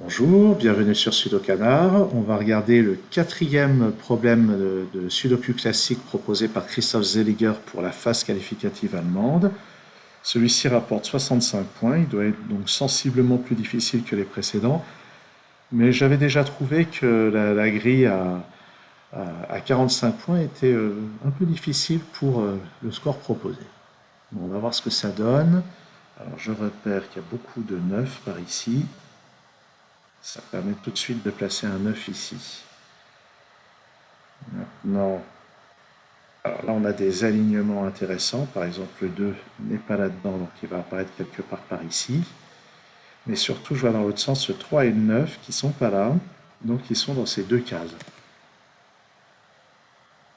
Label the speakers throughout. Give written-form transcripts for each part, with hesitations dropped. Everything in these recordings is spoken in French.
Speaker 1: Bonjour, bienvenue sur Sudokanar. On va regarder le quatrième problème de Sudoku classique proposé par Christoph Zeliger pour la phase qualificative allemande. Celui-ci rapporte 65 points, il doit être donc sensiblement plus difficile que les précédents, mais j'avais déjà trouvé que la grille à 45 points était un peu difficile pour le score proposé. Bon, on va voir ce que ça donne. Alors je repère qu'il y a beaucoup de 9 par ici. Ça permet tout de suite de placer un 9 ici. Maintenant, alors là on a des alignements intéressants. Par exemple, le 2 n'est pas là-dedans, donc il va apparaître quelque part par ici. Mais surtout, je vois dans l'autre sens le 3 et le 9 qui sont pas là, donc ils sont dans ces deux cases.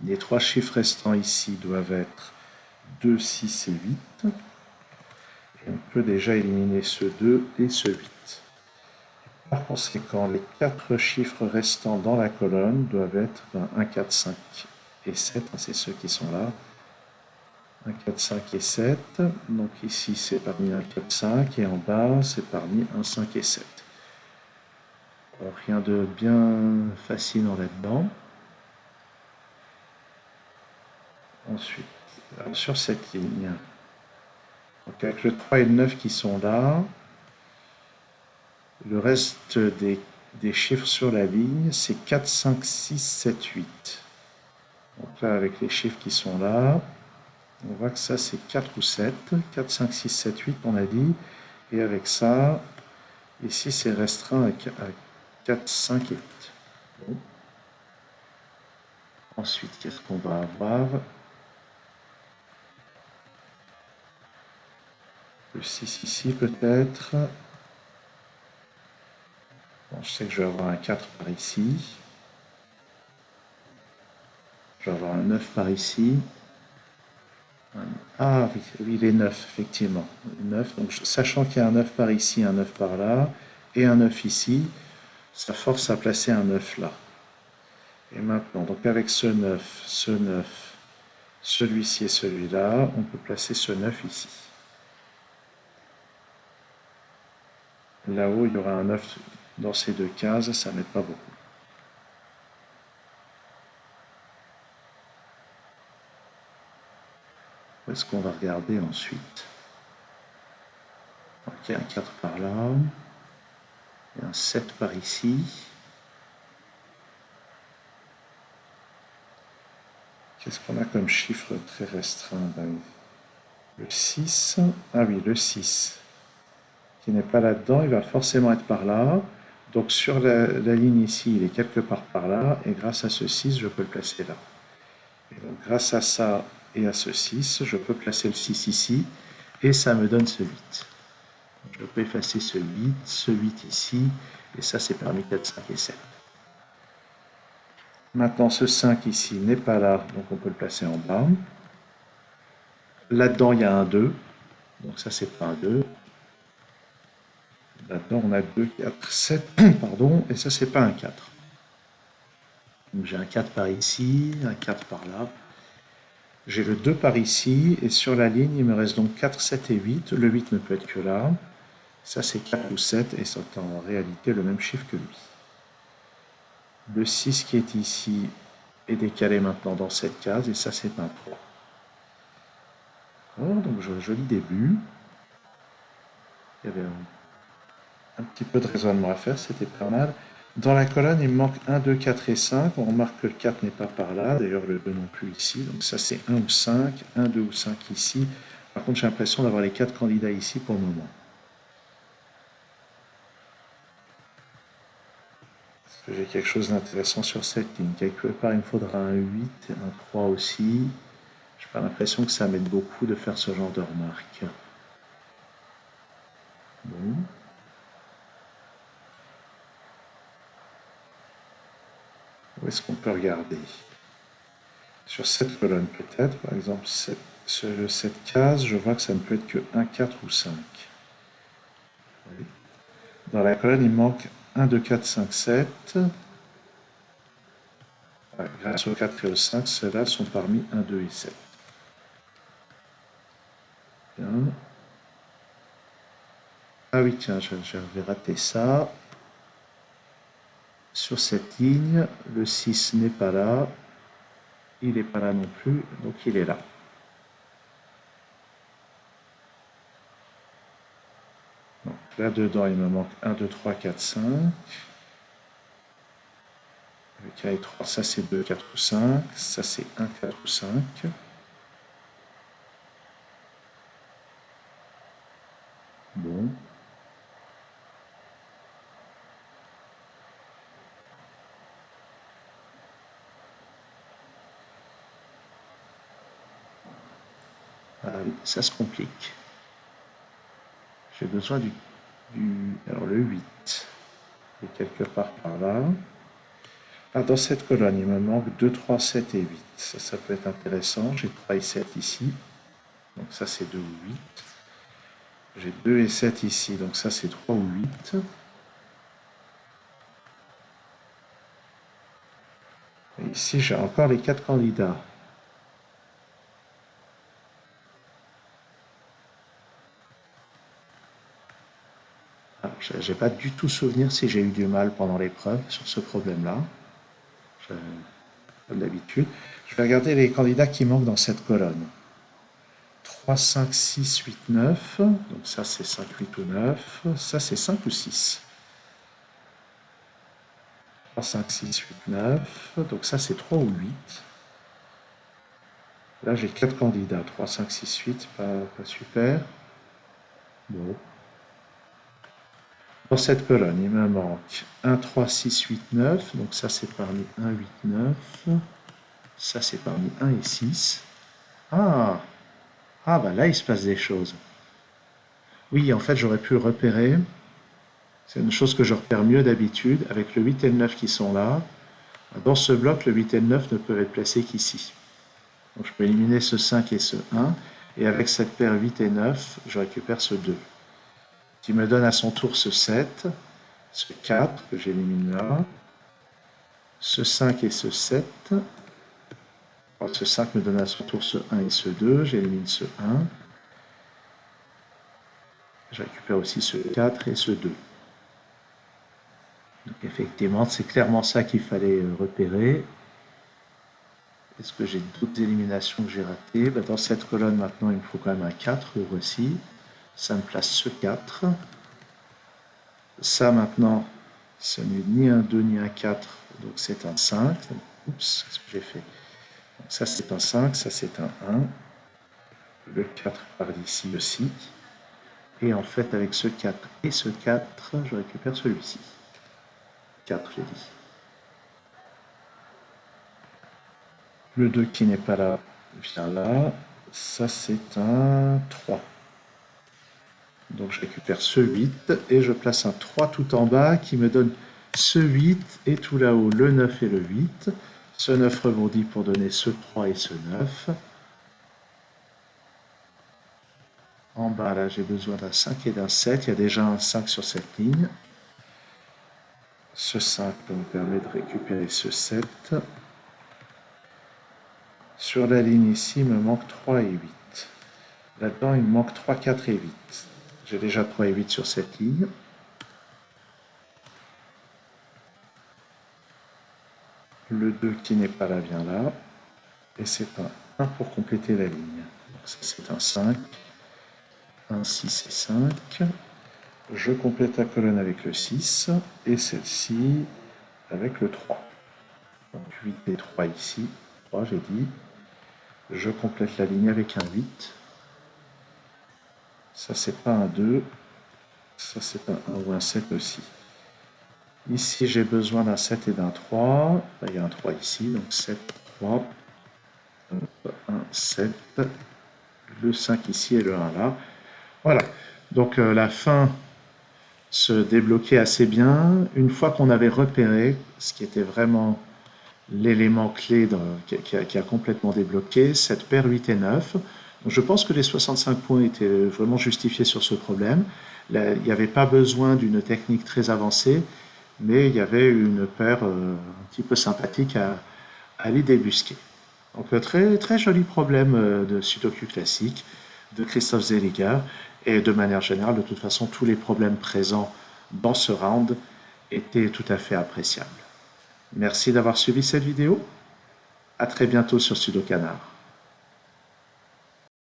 Speaker 1: Les trois chiffres restants ici doivent être 2, 6 et 8. Et on peut déjà éliminer ce 2 et ce 8. Par conséquent, les quatre chiffres restants dans la colonne doivent être 1, 4, 5 et 7. C'est ceux qui sont là. 1, 4, 5 et 7. Donc ici, c'est parmi 1, 4, 5. Et en bas, c'est parmi 1, 5 et 7. Alors, rien de bien fascinant là-dedans. Ensuite, alors, sur cette ligne, donc avec le 3 et le 9 qui sont là, le reste des chiffres sur la ligne, c'est 4, 5, 6, 7, 8. Donc là, avec les chiffres qui sont là, on voit que ça, c'est 4 ou 7. 4, 5, 6, 7, 8, on a dit. Et avec ça, ici, c'est restreint à 4, 5 et 8. Bon. Ensuite, qu'est-ce qu'on va avoir? Le 6 ici, peut-être. Bon, je sais que je vais avoir un 4 par ici. Je vais avoir un 9 par ici. Ah oui, oui, les 9, effectivement. Les 9, donc, sachant qu'il y a un 9 par ici, un 9 par là, et un 9 ici, ça force à placer un 9 là. Et maintenant, donc avec ce 9, celui-ci et celui-là, on peut placer ce 9 ici. Là-haut, il y aura un 9 dans ces deux cases, ça n'aide pas beaucoup. Où est-ce qu'on va regarder ensuite? Donc, il y a un 4 par là, il y a un 7 par ici. Qu'est-ce qu'on a comme chiffre très restreint? Le 6. Ah oui, le 6. Qui n'est pas là-dedans, il va forcément être par là. Donc sur la ligne ici, il est quelque part par là. Et grâce à ce 6, je peux le placer là. Et donc grâce à ça et à ce 6, je peux placer le 6 ici. Et ça me donne ce 8. Je peux effacer ce 8 ici. Et ça, c'est parmi 4, 5 et 7. Maintenant, ce 5 ici n'est pas là, donc on peut le placer en bas. Là-dedans, il y a un 2. Donc ça, c'est pas un 2. Là-dedans, on a 2, 4, 7, pardon, et ça, c'est pas un 4. Donc j'ai un 4 par ici, un 4 par là. J'ai le 2 par ici, et sur la ligne, il me reste donc 4, 7 et 8. Le 8 ne peut être que là. Ça, c'est 4 ou 7, et c'est en réalité le même chiffre que lui. Le 6 qui est ici est décalé maintenant dans cette case, et ça, c'est un 3. Oh, donc joli début. Il y avait un petit peu de raisonnement à faire, c'était pas mal. Dans la colonne, il me manque 1, 2, 4 et 5. On remarque que le 4 n'est pas par là, d'ailleurs le 2 non plus ici. Donc ça c'est 1 ou 5, 1, 2 ou 5 ici. Par contre, j'ai l'impression d'avoir les 4 candidats ici pour le moment. Est-ce que j'ai quelque chose d'intéressant sur cette ligne? Quelque part, il me faudra un 8, un 3 aussi. J'ai pas l'impression que ça m'aide beaucoup de faire ce genre de remarques. Bon. Où est-ce qu'on peut regarder? Sur cette colonne peut-être, par exemple cette case, je vois que ça ne peut être que 1, 4 ou 5. Dans la colonne, il manque 1, 2, 4, 5, 7. Grâce au 4 et au 5, ceux-là sont parmi 1, 2 et 7. Bien. Ah oui, tiens, j'avais raté ça. Sur cette ligne, le 6 n'est pas là, il n'est pas là non plus, donc il est là. Donc, là-dedans, il me manque 1, 2, 3, 4, 5. Avec 1 et 3, ça c'est 2, 4 ou 5. Ça c'est 1, 4 ou 5. Bon. Ah oui, ça se complique. J'ai besoin alors le 8 est quelque part par là. Ah, dans cette colonne, il me manque 2, 3, 7 et 8. Ça peut être intéressant. J'ai 3 et 7 ici. Donc ça, c'est 2 ou 8. J'ai 2 et 7 ici. Donc ça, c'est 3 ou 8. Et ici, j'ai encore les 4 candidats. Alors, j'ai pas du tout souvenir si j'ai eu du mal pendant l'épreuve sur ce problème-là. Comme d'habitude. Je vais regarder les candidats qui manquent dans cette colonne. 3, 5, 6, 8, 9. Donc ça, c'est 5, 8 ou 9. Ça, c'est 5 ou 6. 3, 5, 6, 8, 9. Donc ça, c'est 3 ou 8. Là, j'ai 4 candidats. 3, 5, 6, 8. Pas super. Bon. Dans cette colonne, il me manque 1, 3, 6, 8, 9. Donc ça, c'est parmi 1, 8, 9. Ça, c'est parmi 1 et 6. Ah, bah là, il se passe des choses. Oui, en fait, j'aurais pu le repérer. C'est une chose que je repère mieux d'habitude. Avec le 8 et le 9 qui sont là, dans ce bloc, le 8 et le 9 ne peuvent être placés qu'ici. Donc je peux éliminer ce 5 et ce 1. Et avec cette paire 8 et 9, je récupère ce 2. Qui me donne à son tour ce 7, ce 4 que j'élimine là, ce 5 et ce 7. Alors, ce 5 me donne à son tour ce 1 et ce 2. J'élimine ce 1. Je récupère aussi ce 4 et ce 2. Donc effectivement, c'est clairement ça qu'il fallait repérer. Est-ce que j'ai d'autres éliminations que j'ai ratées? Dans cette colonne, maintenant, il me faut quand même un 4, le voici. Ça me place ce 4. Ça, maintenant, ce n'est ni un 2 ni un 4, donc c'est un 5. Oups, qu'est-ce que j'ai fait? Donc ça, c'est un 5, ça, c'est un 1. Le 4 part d'ici aussi. Et en fait, avec ce 4 et ce 4, je récupère celui-ci. 4, j'ai dit. Le 2 qui n'est pas là vient là. Ça, c'est un 3. Donc je récupère ce 8 et je place un 3 tout en bas qui me donne ce 8 et tout là-haut le 9 et le 8. Ce 9 rebondit pour donner ce 3 et ce 9. En bas, là, j'ai besoin d'un 5 et d'un 7. Il y a déjà un 5 sur cette ligne. Ce 5 me permet de récupérer ce 7. Sur la ligne ici, il me manque 3 et 8. Là-dedans, il me manque 3, 4 et 8. J'ai déjà 3 et 8 sur cette ligne. Le 2 qui n'est pas là vient là. Et c'est un 1 pour compléter la ligne. Donc ça, c'est un 5. 1, 6 et 5. Je complète la colonne avec le 6. Et celle-ci avec le 3. Donc 8 et 3 ici. 3, j'ai dit. Je complète la ligne avec un 8. Ça, c'est pas un 2. Ça, c'est un 1 ou un 7 aussi. Ici, j'ai besoin d'un 7 et d'un 3. Là, il y a un 3 ici, donc 7, 3. 1, 7. Le 5 ici et le 1 là. Voilà. Donc, la fin se débloquait assez bien. Une fois qu'on avait repéré ce qui était vraiment l'élément clé qui a complètement débloqué, cette paire 8 et 9. Donc je pense que les 65 points étaient vraiment justifiés sur ce problème. Là, il n'y avait pas besoin d'une technique très avancée, mais il y avait une paire un petit peu sympathique à aller débusquer. Donc très, très joli problème de Sudoku classique de Christophe Zeliger. Et de manière générale, de toute façon, tous les problèmes présents dans ce round étaient tout à fait appréciables. Merci d'avoir suivi cette vidéo. À très bientôt sur Sudokanar.